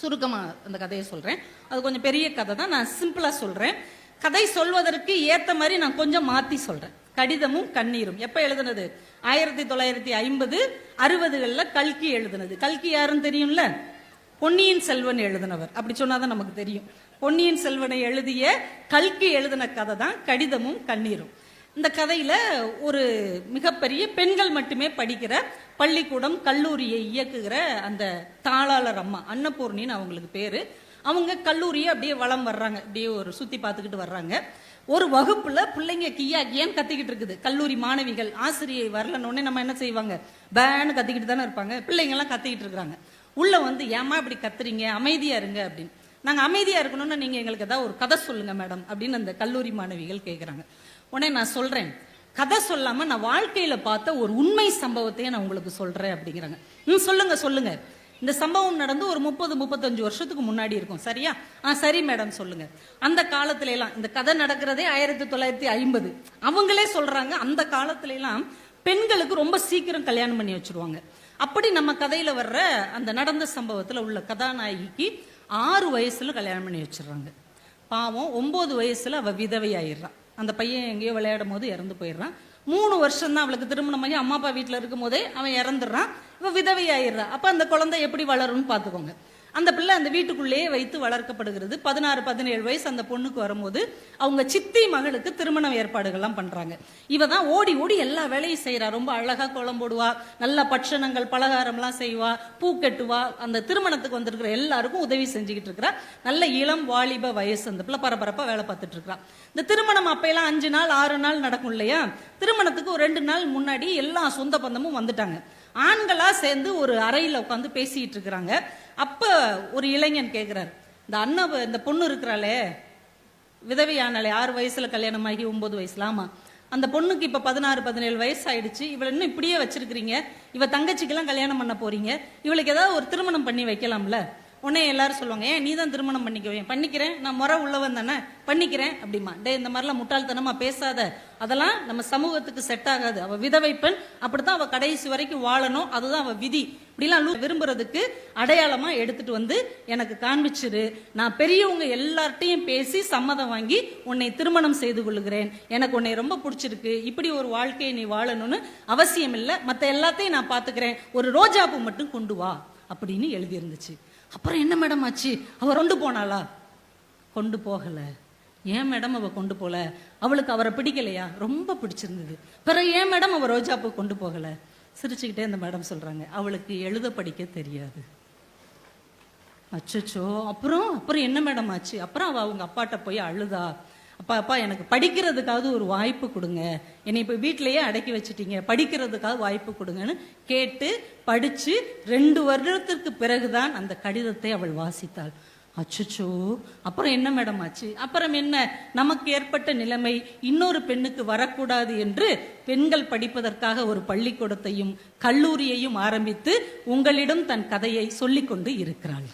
சுருக்கமாக அந்த கதையை சொல்கிறேன். அது கொஞ்சம் பெரிய கதை தான், நான் சிம்பிளாக சொல்கிறேன். கதை சொல்வதற்கு ஏற்ற மாதிரி நான் கொஞ்சம் மாற்றி சொல்கிறேன். கடிதமும் கண்ணீரும் எப்போ எழுதுனது? 1950 60களில் கல்கி எழுதுனது. கல்கி யாருன்னு தெரியும்ல? பொன்னியின் செல்வன் எழுதினவர். அப்படி சொன்னாதான் நமக்கு தெரியும். பொன்னியின் செல்வனை எழுதிய கல்கி எழுதின கதை தான் கடிதமும் கண்ணீரும். இந்த கதையில ஒரு மிகப்பெரிய பெண்கள் மட்டுமே படிக்கிற பள்ளிக்கூடம் கல்லூரியை இயக்குகிற அந்த தாளாளர் அம்மா அன்னபூர்ணின்னு அவங்களுக்கு பேரு. அவங்க கல்லூரியை அப்படியே வளம் வர்றாங்க, அப்படியே ஒரு சுத்தி பார்த்துக்கிட்டு வர்றாங்க. ஒரு வகுப்புல பிள்ளைங்க கியா கியான்னு கத்திக்கிட்டு இருக்குது. கல்லூரி மாணவிகள் ஆசிரியை வரலன்னு நம்ம என்ன செய்வாங்க? பேன்னு கத்திக்கிட்டு தானே இருப்பாங்க. பிள்ளைங்க எல்லாம் கத்திக்கிட்டு இருக்கிறாங்க. உள்ள வந்து ஏமா இப்படி கத்துறீங்க, அமைதியா இருங்க அப்படின்னு. நாங்க அமைதியா இருக்கணும்னா நீங்க எங்களுக்கு ஏதாவது ஒரு கதை சொல்லுங்க மேடம் அப்படின்னு அந்த கல்லூரி மாணவிகள் கேட்கிறாங்க. உடனே நான் சொல்றேன், கதை சொல்லாம நான் வாழ்க்கையில பார்த்த ஒரு உண்மை சம்பவத்தையே நான் உங்களுக்கு சொல்றேன் அப்படிங்கிறாங்க. சொல்லுங்க சொல்லுங்க. இந்த சம்பவம் நடந்து ஒரு 30-35 வருஷத்துக்கு முன்னாடி இருக்கும், சரியா? சரி மேடம் சொல்லுங்க. அந்த காலத்துல எல்லாம் இந்த கதை நடக்கிறதே 1950. அவங்களே சொல்றாங்க அந்த காலத்துல எல்லாம் பெண்களுக்கு ரொம்ப சீக்கிரம் கல்யாணம் பண்ணி வச்சிருவாங்க. அப்படி நம்ம கதையில வர்ற அந்த நடந்த சம்பவத்துல உள்ள கதாநாயகிக்கு 6 வயசுல கல்யாணம் பண்ணி வச்சிடறாங்க. பாவம் 9 வயசுல அவ விதவை ஆயிடுறான். அந்த பையன் எங்கேயோ விளையாடும் போது இறந்து போயிடுறான். 3 வருஷம் தான் அவளுக்கு திருமணம் பண்ணி அம்மா அப்பா வீட்டில் இருக்கும் போதே அவன் இறந்துடுறான். இவ விதவை ஆயிடுறா. அப்ப அந்த குழந்தை எப்படி வளரும்னு பாத்துக்கோங்க. அந்த பிள்ளை அந்த வீட்டுக்குள்ளேயே வைத்து வளர்க்கப்படுகிறது. 16-17 வயசு அந்த பொண்ணுக்கு வரும்போது அவங்க சித்தி மகளுக்கு திருமண ஏற்பாடுகள்லாம் பண்றாங்க. இவ தான் ஓடி ஓடி எல்லா வேலையும் செய்யறா. ரொம்ப அழகா கோலம் போடுவா, நல்ல பட்சணங்கள் பலகாரம்லாம் செய்வா, பூ கட்டுவா. அந்த திருமணத்துக்கு வந்திருக்கிற எல்லாருக்கும் உதவி செஞ்சுக்கிட்டு இருக்கிறா. நல்ல இளம் வாலிப வயசு. அந்த பிள்ளை பரபரப்பா வேலை பார்த்துட்டு இருக்கா. இந்த திருமணம் அப்பெல்லாம் 5 நாள் 6 நாள் நடக்கும் இல்லையா? திருமணத்துக்கு ஒரு 2 நாள் முன்னாடி எல்லா சொந்த பந்தமும் வந்துட்டாங்க. ஆண்களா சேர்ந்து ஒரு அறையில உட்காந்து பேசிட்டு இருக்கிறாங்க. அப்ப ஒரு இளைஞன் கேட்கிறார், இந்த பொண்ணு இருக்கிறாளே விதவையானாலே 6 வயசுல கல்யாணம் ஆகி 9 வயசுல, ஆமா அந்த பொண்ணுக்கு இப்ப 16-17 வயசு ஆயிடுச்சு, இவளை இன்னும் இப்படியே வச்சிருக்கிறீங்க, இவ தங்கச்சிக்கெல்லாம் கல்யாணம் பண்ண போறீங்க, இவளுக்கு ஏதாவது ஒரு திருமணம் பண்ணி வைக்கலாம்ல? உடனே எல்லாரும் சொல்லுவாங்க, ஏன் நீ தான் திருமணம் பண்ணிக்குவேன்? பண்ணிக்கிறேன், நான் முறை உள்ளவன் தானே, பண்ணிக்கிறேன் அப்படிமா. டே இந்த மாதிரிலாம் முட்டாள்தனமா பேசாத, அதெல்லாம் நம்ம சமூகத்துக்கு செட் ஆகாது. அவ விதவை பெண், அப்படித்தான் அவ கடைசி வரைக்கும் வாழணும், அதுதான் அவ விதி. இப்படிலாம் விரும்புறதுக்கு அடையாளமா எடுத்துட்டு வந்து எனக்கு காண்பிச்சிரு. நான் பெரியவங்க எல்லார்ட்டையும் பேசி சம்மதம் வாங்கி உன்னை திருமணம் செய்து கொள்ளுகிறேன். எனக்கு உன்னை ரொம்ப பிடிச்சிருக்கு, இப்படி ஒரு வாழ்க்கையை நீ வாழணும்னு அவசியம் இல்லை, மற்ற எல்லாத்தையும் நான் பாத்துக்கிறேன், ஒரு ரோஜாப்பூ மட்டும் கொண்டு வா அப்படின்னு எழுதி இருந்துச்சு. அப்புறம் என்ன மேடம் ஆச்சு? அவ கொண்டு போனாளா? கொண்டு போகல. ஏன் மேடம் அவ கொண்டு போல? அவளுக்கு அவரை பிடிக்கலையா? ரொம்ப பிடிச்சிருந்தது. பிறகு ஏன் மேடம் அவ ரோஜாப்பூ கொண்டு போகல? சிரிச்சுக்கிட்டே இந்த மேடம் சொல்றாங்க, அவளுக்கு எழுத படிக்க தெரியாது. அச்சோ. அப்புறம் என்ன மேடம் ஆச்சு? அப்புறம் அவ அவங்க அப்பாட்ட போய் அழுதா, அப்பா எனக்கு படிக்கிறதுக்காவது ஒரு வாய்ப்பு கொடுங்க, என்னை இப்ப வீட்டிலேயே அடக்கி வச்சுட்டீங்க, படிக்கிறதுக்காவது வாய்ப்பு கொடுங்கன்னு கேட்டு படிச்சு 2 வருடத்திற்கு பிறகுதான் அந்த கடிதத்தை அவள் வாசித்தாள். அச்சோ. அப்புறம் என்ன மேடம் ஆச்சு? அப்புறம் என்ன, நமக்கு ஏற்பட்ட நிலைமை இன்னொரு பெண்ணுக்கு வரக்கூடாது என்று பெண்கள் படிப்பதற்காக ஒரு பள்ளிக்கூடத்தையும் கல்லூரியையும் ஆரம்பித்து உங்களிடம் தன் கதையை சொல்லிக் கொண்டு இருக்கிறாள்.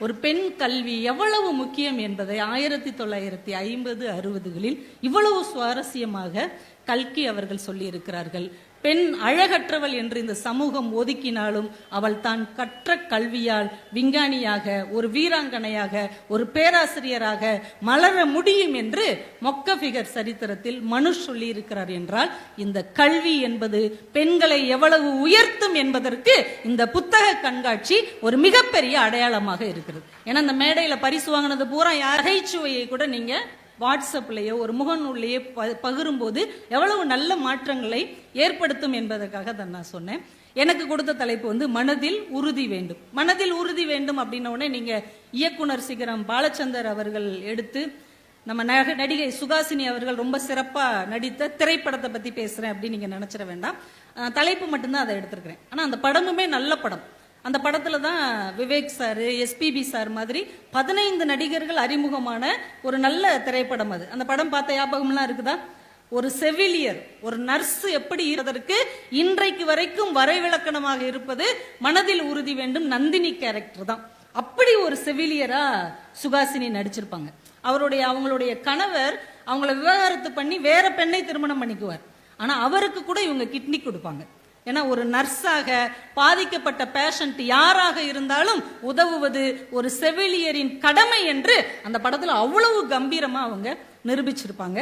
ஒரு பெண் கல்வி எவ்வளவு முக்கியம் என்பதை 1950-60களில் இவ்வளவு சுவாரஸ்யமாக கல்கி அவர்கள் சொல்லி இருக்கிறார்கள். பெண் அழகற்றவள் என்று இந்த சமூகம் ஒதுக்கினாலும் அவள் தான் கற்ற கல்வியால் விஞ்ஞானியாக, ஒரு வீராங்கனையாக, ஒரு பேராசிரியராக மலர முடியும் என்று மொக்கபிகர் சரித்திரத்தில் மனு சொல்லி இருக்கிறார். என்றால் இந்த கல்வி என்பது பெண்களை எவ்வளவு உயர்த்தும் என்பதற்கு இந்த புத்தக கண்காட்சி ஒரு மிகப்பெரிய அடையாளமாக இருக்கிறது. ஏன்னா இந்த மேடையில பரிசு வாங்கினது பூரா நகைச்சுவையை கூட நீங்க வாட்ஸ்அப்லேயோ ஒரு முகநூல்லையே பகிரும்போது எவ்வளவு நல்ல மாற்றங்களை ஏற்படுத்தும் என்பதற்காக தான் நான் சொன்னேன். எனக்கு கொடுத்த தலைப்பு மனதில் உறுதி வேண்டும். மனதில் உறுதி வேண்டும் அப்படின்ன உடனே நீங்க இயக்குனர் சிகரம் பாலச்சந்தர் அவர்கள் எடுத்து நம்ம நடிகை சுகாசினி அவர்கள் ரொம்ப சிறப்பா நடித்த திரைப்படத்தை பத்தி பேசுறேன் அப்படின்னு நீங்க நினைச்சிட வேண்டாம். தலைப்பு மட்டும்தான் அதை எடுத்திருக்கிறேன். ஆனா அந்த படமுமே நல்ல படம். அந்த படத்துல தான் விவேக் சார், எஸ்பிபி சார் மாதிரி 15 நடிகர்கள் அறிமுகமான ஒரு நல்ல திரைப்படம் அது. அந்த படம் பார்த்த ஞாபகம்லாம் இருக்குதா? ஒரு செவிலியர், ஒரு நர்ஸ் எப்படி இருப்பதற்கு இன்றைக்கு வரைக்கும் வரைவிலக்கணமாக இருப்பது மனதில் உறுதி வேண்டும் நந்தினி கேரக்டர் தான். அப்படி ஒரு செவிலியரா சுகாசினி நடிச்சிருப்பாங்க. அவங்களுடைய கணவர் அவங்கள விவாகரத்து பண்ணி வேற பெண்ணை திருமணம் பண்ணிக்குவார். ஆனா அவருக்கு கூட இவங்க கிட்னி கொடுப்பாங்க. ஏன்னா ஒரு நர்ஸாக பாதிக்கப்பட்ட பேஷண்ட் யாராக இருந்தாலும் உதவுவது ஒரு செவிலியரின் கடமை என்று அந்த படத்துல அவ்வளவு கம்பீரமா அவங்க நிரூபிச்சிருப்பாங்க.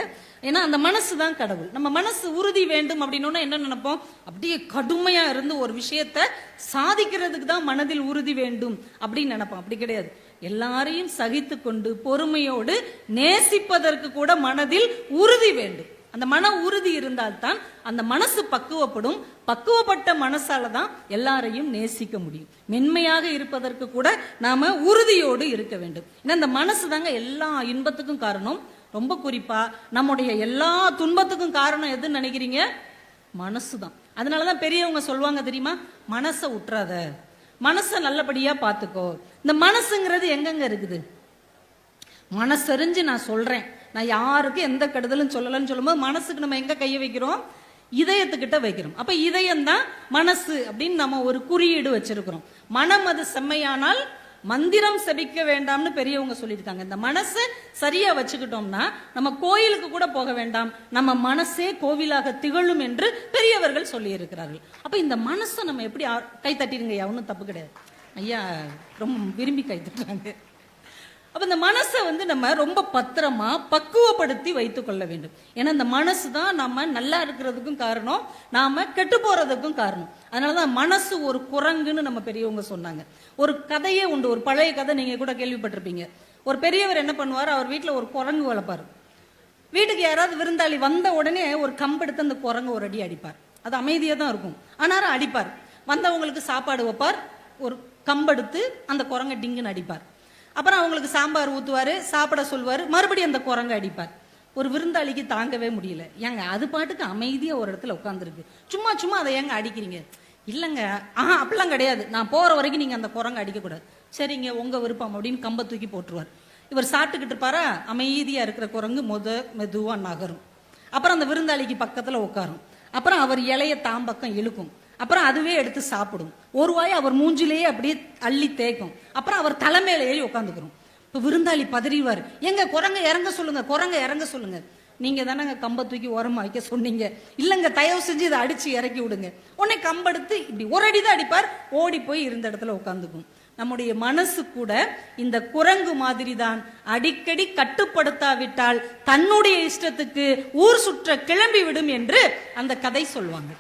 ஏன்னா அந்த மனசு தான் கடவுள். நம்ம மனசு உறுதி வேண்டும் அப்படின்னா என்ன நினைப்போம், அப்படியே கடுமையா இருந்து ஒரு விஷயத்த சாதிக்கிறதுக்கு தான் மனதில் உறுதி வேண்டும் அப்படின்னு நினைப்போம். அப்படி கிடையாது. எல்லாரையும் சகித்து கொண்டு பொறுமையோடு நேசிப்பதற்கு கூட மனதில் உறுதி வேண்டும். அந்த மன உறுதி இருந்தால்தான் அந்த மனசு பக்குவப்படும். பக்குவப்பட்ட மனசால தான் எல்லாரையும் நேசிக்க முடியும். மென்மையாக இருப்பதற்கு கூட நாம உறுதியோடு இருக்க வேண்டும். ஏன்னா இந்த மனசு தாங்க எல்லா இன்பத்துக்கும் காரணம். ரொம்ப குறிப்பா நம்முடைய எல்லா துன்பத்துக்கும் காரணம் எதுன்னு நினைக்கிறீங்க? மனசுதான். அதனாலதான் பெரியவங்க சொல்லுவாங்க தெரியுமா, மனசை உற்றாத, மனசை நல்லபடியா பாத்துக்கோ. இந்த மனசுங்கிறது எங்கெங்க இருக்குது? மனசறிஞ்சு நான் சொல்றேன், நான் யாருக்கும் எந்த கெடுதலும் சொல்லலன்னு சொல்லும்போது மனசுக்கு நம்ம எங்க கையை வைக்கிறோம்? இதயத்துக்கிட்ட வைக்கிறோம். அப்ப இதயம் தான் மனசு அப்படின்னு நம்ம ஒரு குறியீடு வச்சிருக்கிறோம். மனம் அது செம்மையானால் மந்திரம் செபிக்க வேண்டாம்னு பெரியவங்க சொல்லியிருக்காங்க. இந்த மனசை சரியா வச்சுக்கிட்டோம்னா நம்ம கோயிலுக்கு கூட போக வேண்டாம், நம்ம மனசே கோவிலாக திகழும் என்று பெரியவர்கள் சொல்லி இருக்கிறார்கள். அப்ப இந்த மனசை நம்ம எப்படி கை தட்டிருங்க, ஒன்றும் தப்பு கிடையாது. ஐயா ரொம்ப விரும்பி கை தட்டுறாங்க. அப்ப இந்த மனசை நம்ம ரொம்ப பத்திரமா பக்குவப்படுத்தி வைத்துக் கொள்ள வேண்டும். ஏன்னா இந்த மனசு தான் நம்ம நல்லா இருக்கிறதுக்கும் காரணம், நாம கெட்டு போறதுக்கும் காரணம். அதனாலதான் மனசு ஒரு குரங்குன்னு நம்ம பெரியவங்க சொன்னாங்க. ஒரு கதையே உண்டு, ஒரு பழைய கதை நீங்க கூட கேள்விப்பட்டிருப்பீங்க. ஒரு பெரியவர் என்ன பண்ணுவார், அவர் வீட்டுல ஒரு குரங்கு வளர்ப்பாரு. வீட்டுக்கு யாராவது விருந்தாளி வந்த உடனே ஒரு கம்பெடுத்து அந்த குரங்கு ஒரு அடி அடிப்பார். அது அமைதியா தான் இருக்கும், ஆனாலும் அடிப்பார். வந்தவங்களுக்கு சாப்பாடு வைப்பார், ஒரு கம்பெடுத்து அந்த குரங்கை டிங்குன்னு அடிப்பார். அப்புறம் அவங்களுக்கு சாம்பார் ஊத்துவாரு, சாப்பிட சொல்வாரு, மறுபடியும் அந்த குரங்கை அடிப்பார். ஒரு விருந்தாளிக்கு தாங்கவே முடியல. ஏங்க அது பாட்டுக்கு அமைதியா ஒரு இடத்துல உட்காந்துருக்கு, சும்மா சும்மா அதை ஏங்க அடிக்கிறீங்க? இல்லங்க அப்படிலாம் கிடையாது, நான் போற வரைக்கும் நீங்க அந்த குரங்கை அடிக்க கூடாது. சரிங்க உங்க விருப்பம் அப்படின்னு கம்ப தூக்கி போட்டுருவார். இவர் சாப்பிட்டுக்கிட்டு இருப்பாரா, அமைதியா இருக்கிற குரங்கு மெதுவா நகரும். அப்புறம் அந்த விருந்தாளிக்கு பக்கத்துல உட்காரும். அப்புறம் அவர் இலைய தாம்பக்கம் இழுக்கும். அப்புறம் அதுவே எடுத்து சாப்பிடும். ஒரு வாய் அவர் மூஞ்சிலேயே அப்படியே அள்ளி தேய்க்கும். அப்புறம் அவர் தலைமையில ஏறி உட்காந்துக்கிறோம். இப்ப விருந்தாளி பதறிவார், எங்க குரங்க இறங்க சொல்லுங்க, குரங்க இறங்க சொல்லுங்க. நீங்க தானே கம்ப தூக்கி உரமா வைக்க சொன்னீங்க. இல்லங்க தயவு செஞ்சு இதை அடிச்சு இறக்கி விடுங்க. உடனே கம்பெடுத்து இப்படி ஒரு அடிதான் அடிப்பார், ஓடி போய் இருந்த இடத்துல உட்காந்துக்கும். நம்முடைய மனசு கூட இந்த குரங்கு மாதிரி தான். அடிக்கடி கட்டுப்படுத்தாவிட்டால் தன்னுடைய இஷ்டத்துக்கு ஊர் சுற்ற கிளம்பி விடும் என்று அந்த கதை சொல்லுவாங்க.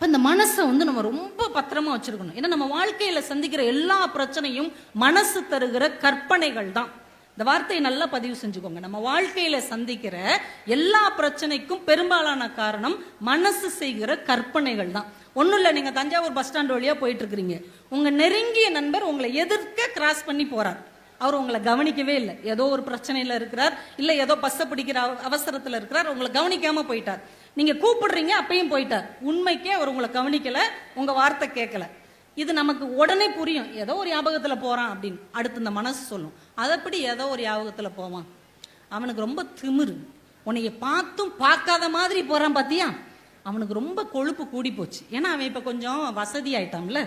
இந்த மனசை நம்ம ரொம்ப பத்திரமா வச்சிருக்கணும். ஏன்னா நம்ம வாழ்க்கையில சந்திக்கிற எல்லா பிரச்சனையும் மனசு தருகிற கற்பனைகள் தான். இந்த வார்த்தையை நல்லா பதிவு செஞ்சுக்கோங்க. நம்ம வாழ்க்கையில சந்திக்கிற எல்லா பிரச்சனைக்கும் பெரும்பாலான காரணம் மனசு செய்கிற கற்பனைகள் தான். ஒன்னும் இல்ல, நீங்க தஞ்சாவூர் பஸ் ஸ்டாண்ட் வழியா போயிட்டு இருக்கிறீங்க. உங்க நெருங்கிய நண்பர் உங்களை எதிர்க்க கிராஸ் பண்ணி போறார். அவர் உங்களை கவனிக்கவே இல்லை, ஏதோ ஒரு பிரச்சனையில இருக்கிறார், இல்ல ஏதோ பஸ்ஸை பிடிக்கிற அவசரத்துல இருக்கிறார், உங்களை கவனிக்காம போயிட்டார். நீங்க கூப்பிடுறீங்க, அப்பயும் போயிட்டார். உண்மைக்கே அவர் உங்களை கவனிக்கல, உங்க வார்த்தை கேட்கல. இது நமக்கு உடனே புரியும், ஏதோ ஒரு ஞாபகத்துல போறான் அப்படின்னு. அடுத்து இந்த மனசு சொல்லும், அதப்படி ஏதோ ஒரு ஞாபகத்துல போவான், அவனுக்கு ரொம்ப திமிரு, உன்னைய பார்த்தும் பார்க்காத மாதிரி போறான் பாத்தியா, அவனுக்கு ரொம்ப கொழுப்பு கூடி போச்சு. ஏன்னா அவன் இப்ப கொஞ்சம் வசதி ஆயிட்டான்ல,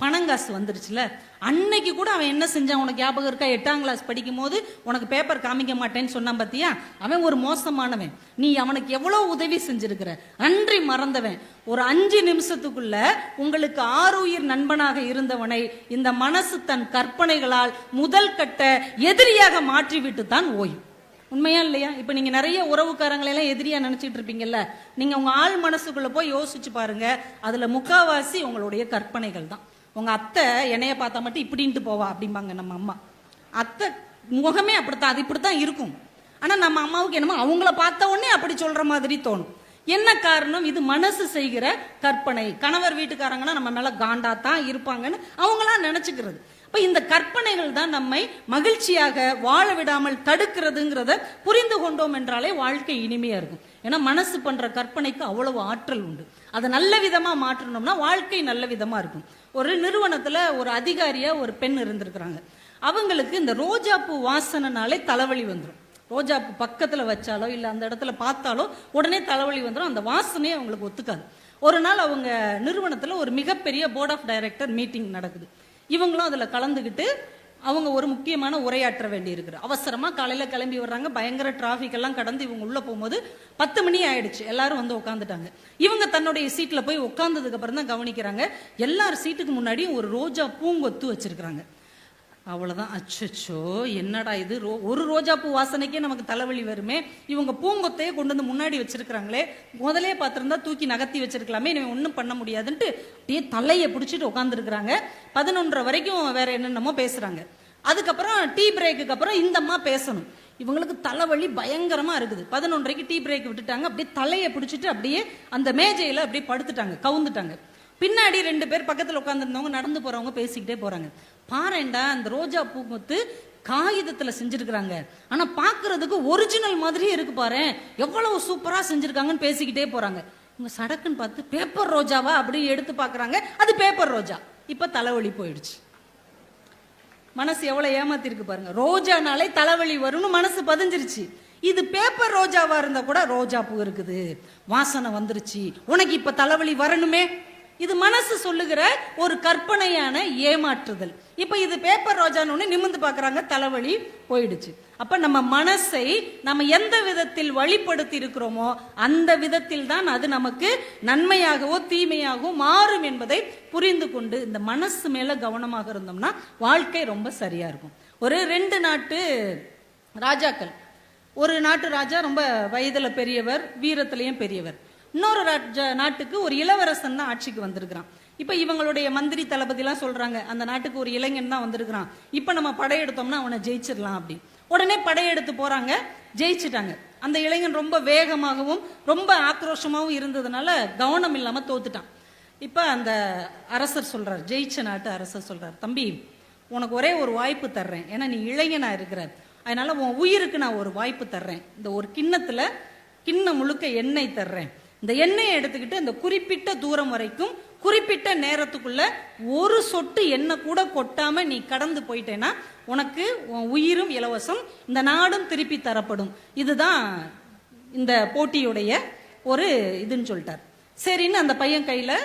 பணங்காசு வந்துருச்சுல. அன்னைக்கு கூட அவன் என்ன செஞ்சான் உனக்கு ஞாபகம் இருக்கா? 8ஆம் கிளாஸ் படிக்கும் போது உனக்கு பேப்பர் காமிக்க மாட்டேன்னு சொன்னான் பாத்தியா, அவன் ஒரு மோசமானவன். நீ அவனுக்கு எவ்வளவு உதவி செஞ்சிருக்கிற, அன்றி மறந்தவன். ஒரு 5 நிமிஷத்துக்குள்ள உங்களுக்கு 6 உயிர் நண்பனாக இருந்தவனை இந்த மனசு தன் கற்பனைகளால் முதல் கட்ட எதிரியாக மாற்றிவிட்டு தான் ஓயும். உண்மையா இல்லையா? இப்ப நீங்க நிறைய உறவுக்காரங்களை எல்லாம் எதிரியா நினைச்சிட்டு இருப்பீங்கல்ல, நீங்க உங்க ஆள் மனசுக்குள்ள போய் யோசிச்சு பாருங்க, அதுல முக்காவாசி உங்களுடைய கற்பனைகள் தான். உங்க அத்தை என்னைய பார்த்தா மட்டும் இப்படின்ட்டு போவா அப்படிம்பாங்க நம்ம அம்மா. அத்தை முகமே அப்படித்தான், அது இப்படித்தான் இருக்கும். ஆனா நம்ம அம்மாவுக்கு என்னமோ அவங்கள பார்த்த உடனே அப்படி சொல்ற மாதிரி தோணும். என்ன காரணம்? இது மனசு செய்கிற கற்பனை. கணவர் வீட்டுக்காரங்கன்னா நம்ம மேல காண்டா தான் இருப்பாங்கன்னு அவங்களா நினைச்சுக்கிறது. அப்ப இந்த கற்பனைகள் தான் நம்மை மகிழ்ச்சியாக வாழ விடாமல் தடுக்கிறதுங்கிறத புரிந்து கொண்டோம் என்றாலே வாழ்க்கை இனிமையா இருக்கும். ஏன்னா மனசு பண்ற கற்பனைக்கு அவ்வளவு ஆற்றல் உண்டு. அதை நல்ல விதமா மாற்றணும்னா வாழ்க்கை நல்ல விதமா இருக்கும். ஒரு நிறுவனத்துல ஒரு அதிகாரியா ஒரு பெண் இருந்திருக்கிறாங்க. அவங்களுக்கு இந்த ரோஜா பூ வாசனைனாலே தலைவலி வந்துடும். ரோஜா பூ பக்கத்துல வச்சாலோ இல்ல அந்த இடத்துல பார்த்தாலோ உடனே தலைவலி வந்துடும். அந்த வாசனையே அவங்களுக்கு ஒத்துக்காது. ஒரு நாள் அவங்க நிறுவனத்துல ஒரு மிகப்பெரிய போர்ட் ஆஃப் டைரக்டர் மீட்டிங் நடக்குது. இவங்களும் அதுல கலந்துக்கிட்டு அவங்க ஒரு முக்கியமான உரையாற்ற வேண்டி இருக்குது. அவசரமா காலையில கிளம்பி வர்றாங்க, பயங்கர டிராபிக் எல்லாம் கடந்து இவங்க உள்ள போகும்போது 10 மணி ஆயிடுச்சு. எல்லாரும் வந்து உட்காந்துட்டாங்க. இவங்க தன்னுடைய சீட்ல போய் உட்கார்ந்ததுக்கு அப்புறம் தான் கவனிக்கிறாங்க, எல்லார் சீட்டுக்கு முன்னாடியும் ஒரு ரோஜா பூங்கொத்து வச்சிருக்கிறாங்க. அவ்வளவுதான், அச்சோ என்னடா இது, ஒரு ரோஜா பூ வாசனைக்கே நமக்கு தலைவலி வருமே, இவங்க பூங்கொத்தையே கொண்டு வந்து முன்னாடி வச்சிருக்கிறாங்களே, முதலே பார்த்திருந்தா தூக்கி நகர்த்தி வச்சிருக்கலாமே, இவன் ஒன்றும் பண்ண முடியாதுன்ட்டு அப்படியே தலையை பிடிச்சிட்டு உட்காந்துருக்குறாங்க. 11:30 வரைக்கும் வேற என்னென்னமோ பேசுறாங்க. அதுக்கப்புறம் டீ பிரேக்குக்கு அப்புறம் இந்த அம்மா பேசணும். இவங்களுக்கு தலைவலி பயங்கரமா இருக்குது. 11:30க்கு டீ பிரேக் விட்டுட்டாங்க. அப்படியே தலையை பிடிச்சிட்டு அப்படியே அந்த மேஜையில அப்படியே படுத்துட்டாங்க, கவுந்துட்டாங்க. பின்னாடி 2 பேர் பக்கத்துல உட்காந்துருந்தவங்க நடந்து போறவங்க பேசிக்கிட்டே போறாங்க. பாருண்டா அந்த ரோஜா பூங்கொத்து காகிதத்துல செஞ்சிருக்கிறாங்க, ஆனா பாக்குறதுக்கு ஒரிஜினல் மாதிரியே இருக்கு, பாரு எவ்வளவு சூப்பரா செஞ்சிருக்காங்கன்னு பேசிக்கிட்டே போறாங்க. இவங்க சடக்குன்னு பார்த்து பேப்பர் ரோஜாவா அப்படின்னு எடுத்து பாக்குறாங்க, அது பேப்பர் ரோஜா. இப்ப தலைவலி போயிடுச்சு. மனசு எவ்வளவு ஏமாத்தி இருக்கு பாருங்க. ரோஜானாலே தலைவலி வரும்னு மனசு பதிஞ்சிருச்சு. இது பேப்பர் ரோஜாவா இருந்தா கூட ரோஜா பூ இருக்குது, வாசனை வந்துருச்சு, உனக்கு இப்ப தலைவலி வரணுமே. இது மனசு சொல்லுகிற ஒரு கற்பனையான ஏமாற்றுதல். இப்ப இது பேப்பர் ரோஜான்னு நிமிர்ந்து பாக்குறாங்க, தலைவலி போயிடுச்சு. அப்ப நம்ம மனசை நம்ம எந்த விதத்தில் வழிப்படுத்தி இருக்கிறோமோ அந்த விதத்தில் தான் அது நமக்கு நன்மையாகவோ தீமையாகவோ மாறும் என்பதை புரிந்து கொண்டு இந்த மனசு மேல கவனமாக இருந்தோம்னா வாழ்க்கை ரொம்ப சரியா இருக்கும். ஒரு 2 நாட்டு ராஜாக்கள். ஒரு நாட்டு ராஜா ரொம்ப வயதுல பெரியவர், வீரத்திலையும் பெரியவர். இன்னொரு நாட்டுக்கு ஒரு இளவரசன் தான் ஆட்சிக்கு வந்திருக்கிறான். இப்ப இவங்களுடைய மந்திரி தளபதி எல்லாம் சொல்றாங்க, அந்த நாட்டுக்கு ஒரு இளைஞன் தான் வந்திருக்கிறான், இப்ப நம்ம படையெடுத்தோம்னா அவனை ஜெயிச்சிடலாம் அப்படி. உடனே படையெடுத்து போறாங்க, ஜெயிச்சுட்டாங்க. அந்த இளைஞன் ரொம்ப வேகமாகவும் ரொம்ப ஆக்ரோஷமாகவும் இருந்ததுனால கவனம் இல்லாம தோத்துட்டான். இப்ப அந்த அரசர் சொல்றார், ஜெயிச்ச நாட்டு அரசர் சொல்றார், தம்பி உனக்கு ஒரே ஒரு வாய்ப்பு தர்றேன், ஏன்னா நீ இளைஞனா இருக்கிற, அதனால உன் உயிருக்கு நான் ஒரு வாய்ப்பு தர்றேன். இந்த ஒரு கிண்ணம் முழுக்க எண்ணெய் தர்றேன். இந்த எண்ணெயை எடுத்துக்கிட்டு அந்த குறிப்பிட்ட தூரம் வரைக்கும் குறிப்பிட்ட நேரத்துக்குள்ள ஒரு சொட்டு எண்ணெய் கூட கொட்டாம நீ கடந்து போயிட்டேன்னா உனக்கு உன் உயிரும் இலவசம், இந்த நாடும் திருப்பி தரப்படும். இதுதான் இந்த போட்டியுடைய ஒரு இதுன்னு சொல்லிட்டார். சரின்னு அந்த பையன் கையில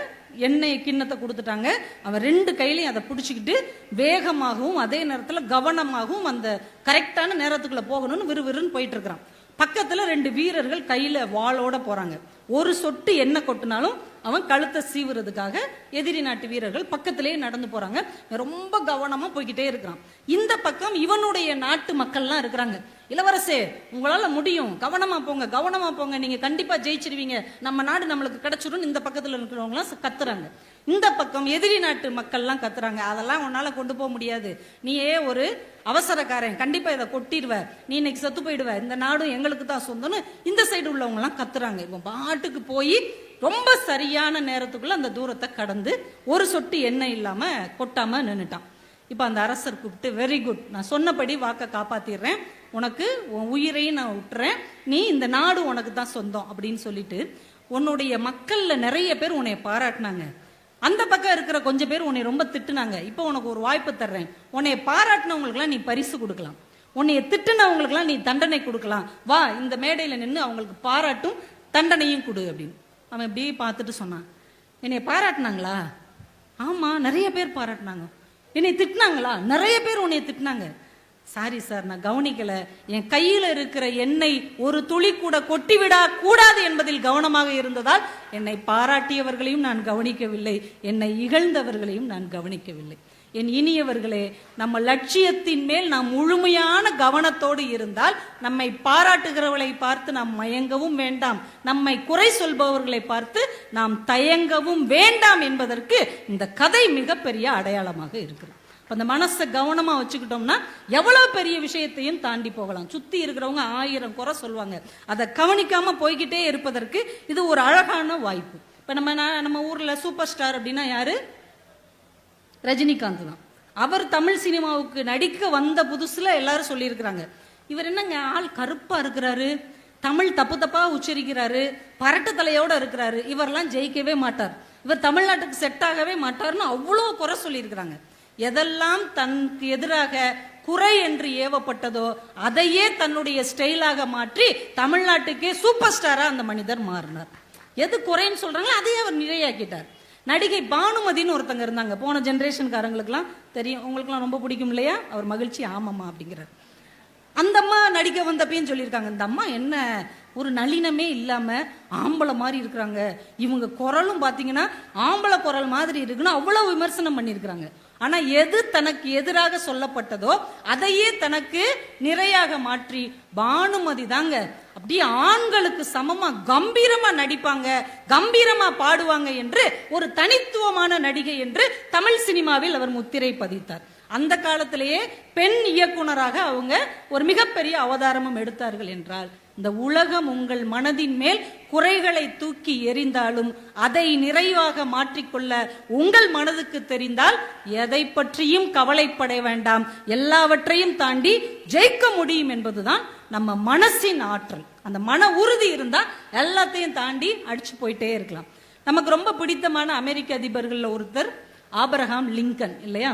எண்ணெய் கிண்ணத்தை கொடுத்துட்டாங்க. அவன் 2 கையிலையும் அதை பிடிச்சிக்கிட்டு வேகமாகவும் அதே நேரத்தில் கவனமாகவும் அந்த கரெக்டான நேரத்துக்குள்ள போகணும்னு விறுவிறுன்னு போயிட்டு இருக்கிறான். பக்கத்துல 2 வீரர்கள் கையில வாளோட போறாங்க. ஒரு சொட்டு எண்ணெய் கொட்டினாலும் அவன் கழுத்தை சீவுறதுக்காக எதிரி நாட்டு வீரர்கள் பக்கத்திலேயே நடந்து போறாங்க. ரொம்ப கவனமா போய்கிட்டே இருக்கிறான். இந்த பக்கம் இவனுடைய நாட்டு மக்கள்லாம் இருக்கிறாங்க. இளவரசே உங்களால முடியும், கவனமா போங்க, நீங்க கண்டிப்பா ஜெயிச்சிருவீங்க, நம்ம நாடு நம்மளுக்கு கிடைச்சிடும். இந்த பக்கத்துல இருக்கிறவங்க எல்லாம் கத்துறாங்க. இந்த பக்கம் எதிரி நாட்டு மக்கள்லாம் கத்துறாங்க, அதெல்லாம் உன்னால கொண்டு போக முடியாது, நீயே ஒரு அவசரக்காரன், கண்டிப்பா இதை கொட்டிடுவ, நீ இன்னைக்கு செத்து போயிடுவ, இந்த நாடும் எங்களுக்கு தான் சொந்தம்னு இந்த சைடு உள்ளவங்க எல்லாம் கத்துறாங்க. இவன் பாட்டுக்கு போய் ரொம்ப சரியான நேரத்துக்குள்ள அந்த தூரத்தை கடந்து ஒரு சொட்டு எண்ணெய் இல்லாம கொட்டாம நின்னுட்டான். இப்ப அந்த அரசர் கூப்பிட்டு, வெரி குட், நான் சொன்னபடி வாக்க காப்பாத்திடுறேன், உனக்கு உன் உயிரையும் நான் விட்டுறேன், நீ இந்த நாடு உனக்கு தான் சொந்தம் அப்படின்னு சொல்லிட்டு உன்னுடைய மக்கள்ல நிறைய பேர் உன்னை பாராட்டினாங்க, அந்த பக்கம் இருக்கிற கொஞ்சம் பேர் உன்னை ரொம்ப திட்டுனாங்க. இப்போ உனக்கு ஒரு வாய்ப்பு தர்றேன், உன்னை பாராட்டினவங்களுக்குலாம் நீ பரிசு கொடுக்கலாம், உன்னைய திட்டுனவங்களுக்குலாம் நீ தண்டனை கொடுக்கலாம், வா இந்த மேடையில நின்று அவங்களுக்கு பாராட்டும் தண்டனையும் கொடு அப்படின்னு. அவன் இப்படி பார்த்துட்டு சொன்னான், என்னை பாராட்டினாங்களா? ஆமா நிறைய பேர் பாராட்டினாங்க. என்னை திட்டினாங்களா? நிறைய பேர் உன்னை திட்டினாங்க. சாரி சார், நான் கவனிக்கல, என் கையில இருக்கிற எண்ணெய் ஒரு துளி கூட கொட்டிவிடா கூடாது என்பதில் கவனமாக இருந்ததால் என்னை பாராட்டியவர்களையும் நான் கவனிக்கவில்லை, என்னை இகழ்ந்தவர்களையும் நான் கவனிக்கவில்லை. என் இனியவர்களே, நம்ம லட்சியத்தின் மேல் நாம் முழுமையான கவனத்தோடு இருந்தால் நம்மை பாராட்டுகிறவர்களை பார்த்து நாம் மயங்கவும் வேண்டாம், நம்மை குறை சொல்பவர்களை பார்த்து நாம் தயங்கவும் வேண்டாம் என்பதற்கு இந்த கதை மிகப்பெரிய அடையாளமாக இருக்கிறது. அந்த மனசை கவனமா வச்சுக்கிட்டோம்னா எவ்வளவு பெரிய விஷயத்தையும் தாண்டி போகலாம். சுத்தி இருக்கிறவங்க 1000 குறை சொல்லுவாங்க, அதை கவனிக்காம போய்கிட்டே இருப்பதற்கு இது ஒரு அழகான வாய்ப்பு. இப்ப நம்ம ஊர்ல சூப்பர் ஸ்டார் அப்படின்னா யாரு? ரஜினிகாந்த் தான். அவர் தமிழ் சினிமாவுக்கு நடிக்க வந்த புதுசுல எல்லாரும் சொல்லி இருக்கிறாங்க, இவர் என்னங்க ஆள் கருப்பா இருக்கிறாரு, தமிழ் தப்பு தப்பா உச்சரிக்கிறாரு, பரட்டு தலையோட இருக்கிறாரு, இவரெல்லாம் ஜெயிக்கவே மாட்டார், இவர் தமிழ்நாட்டுக்கு செட் ஆகவே மாட்டார்னு அவ்வளோ குறை சொல்லி இருக்கிறாங்க. எதெல்லாம் தனக்கு எதிராக குறை என்று ஏவப்பட்டதோ அதையே தன்னுடைய ஸ்டைலாக மாற்றி தமிழ்நாட்டுக்கே சூப்பர் ஸ்டாரா அந்த மனிதர் மாறினார். எது குறைன்னு சொல்றாங்களோ அதையே அவர் நிறையாக்கிட்டார். நடிகை பானுமதின்னு ஒருத்தங்க இருந்தாங்க, போன ஜெனரேஷன்காரங்களுக்குலாம் தெரியும், உங்களுக்குலாம் ரொம்ப பிடிக்கும் இல்லையா, அவர் மகிழ்ச்சி ஆமாம்மா அப்படிங்கிறார். அந்த அம்மா நடிக்க வந்தப்பையும் சொல்லியிருக்காங்க, இந்த அம்மா என்ன ஒரு நளினமே இல்லாம ஆம்பளை மாதிரி இருக்கிறாங்க, இவங்க குரலும் பாத்தீங்கன்னா ஆம்பளை குரல் மாதிரி இருக்குன்னு அவ்வளவு விமர்சனம் பண்ணியிருக்கிறாங்க. ஆனா எது தனக்கு எதிராக சொல்லப்பட்டதோ அதையே தனக்கு நிறையாக மாற்றி பானுமதி தாங்க அப்படியே ஆண்களுக்கு சமமா கம்பீரமா நடிப்பாங்க, கம்பீரமா பாடுவாங்க என்று ஒரு தனித்துவமான நடிகை என்று தமிழ் சினிமாவில் அவர் முத்திரை பதித்தார். அந்த காலத்திலேயே பெண் இயக்குனராக அவங்க ஒரு மிகப்பெரிய அவதாரமும் எடுத்தார்கள் என்றால், இந்த உலகம் உங்கள் மனதின் மேல் குறைகளை தூக்கி எறிந்தாலும் அதை நிறைவாக மாற்றிக்கொள்ள உங்கள் மனதுக்கு தெரிந்தால் எதை பற்றியும் கவலைப்பட வேண்டாம், எல்லாவற்றையும் தாண்டி ஜெயிக்க முடியும் என்பதுதான் நம்ம மனசின் ஆற்றல். அந்த மன உறுதி இருந்தா எல்லாத்தையும் தாண்டி அடிச்சு போயிட்டே இருக்கலாம். நமக்கு ரொம்ப பிடித்தமான அமெரிக்க அதிபர்கள் ஒருத்தர் ஆபிரகாம் லிங்கன் இல்லையா?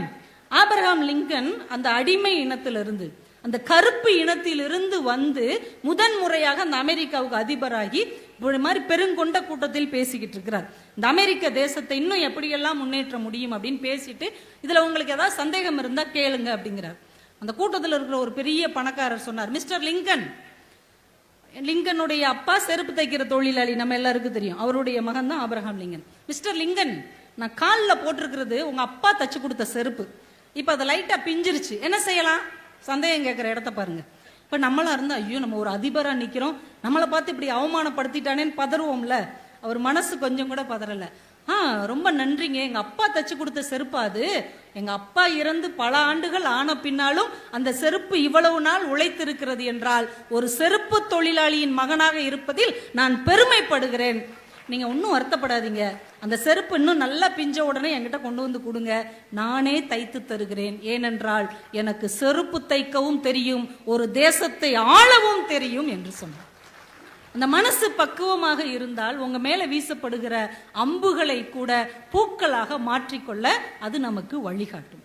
ஆபிரகாம் லிங்கன் அந்த அடிமை இனத்திலிருந்து, அந்த கருப்பு இனத்திலிருந்து வந்து முதன்முறையாக அந்த அமெரிக்காவுக்கு அதிபராகி இப்படி மாதிரி பெருங்கொண்ட கூட்டத்தில் பேசிக்கிட்டு இருக்கிறார். இந்த அமெரிக்க தேசத்தை இன்னும் எப்படியெல்லாம் முன்னேற்ற முடியும் அப்படின்னு பேசிட்டு, இதுல உங்களுக்கு ஏதாவது சந்தேகம் இருந்தா கேளுங்க அப்படிங்கிறார். அந்த கூட்டத்தில் இருக்கிற ஒரு பெரிய பணக்காரர் சொன்னார், மிஸ்டர் லிங்கன், லிங்கனுடைய அப்பா செருப்பு தைக்கிற தொழிலாளி, நம்ம எல்லாருக்கும் தெரியும், அவருடைய மகன் தான் ஆபிரகாம் லிங்கன். மிஸ்டர் லிங்கன், நான் காலில் போட்டிருக்கிறது உங்க அப்பா தச்சு கொடுத்த செருப்பு, இப்ப அதை லைட்டா பிஞ்சிருச்சு, என்ன செய்யலாம்? சந்தேகம் கேட்கிற இடத்த பாருங்க. இப்ப நம்மளா இருந்தா, ஐயோ நம்ம ஒரு அதிபரா நிக்கிறோம், நம்மளை பார்த்து இப்படி அவமானப்படுத்திட்டானேன்னு பதறுவோம்ல. அவர் மனசு கொஞ்சம் கூட பதறல. ரொம்ப நன்றிங்க, எங்க அப்பா தச்சு கொடுத்த செருப்பா அது, எங்க அப்பா இறந்து பல ஆண்டுகள் ஆன பின்னாலும் அந்த செருப்பு இவ்வளவு நாள் உழைத்திருக்கிறது என்றால் ஒரு செருப்பு தொழிலாளியின் மகனாக இருப்பதில் நான் பெருமைப்படுகிறேன். நீங்க ஒன்னும் வருத்தப்படாதீங்க, அந்த செருப்பு இன்னும் நல்லா பிஞ்ச உடனே என்கிட்ட கொண்டு வந்து கொடுங்க, நானே தைத்து தருகிறேன். ஏனென்றால் எனக்கு செருப்பு தைக்கவும் தெரியும், ஒரு தேசத்தை ஆளவும் தெரியும் என்று சொன்னார். அந்த மனசு பக்குவமாக இருந்தால் உங்க மேல வீசப்படுகிற அம்புகளை கூட பூக்களாக மாற்றிக்கொள்ள அது நமக்கு வழிகாட்டும்.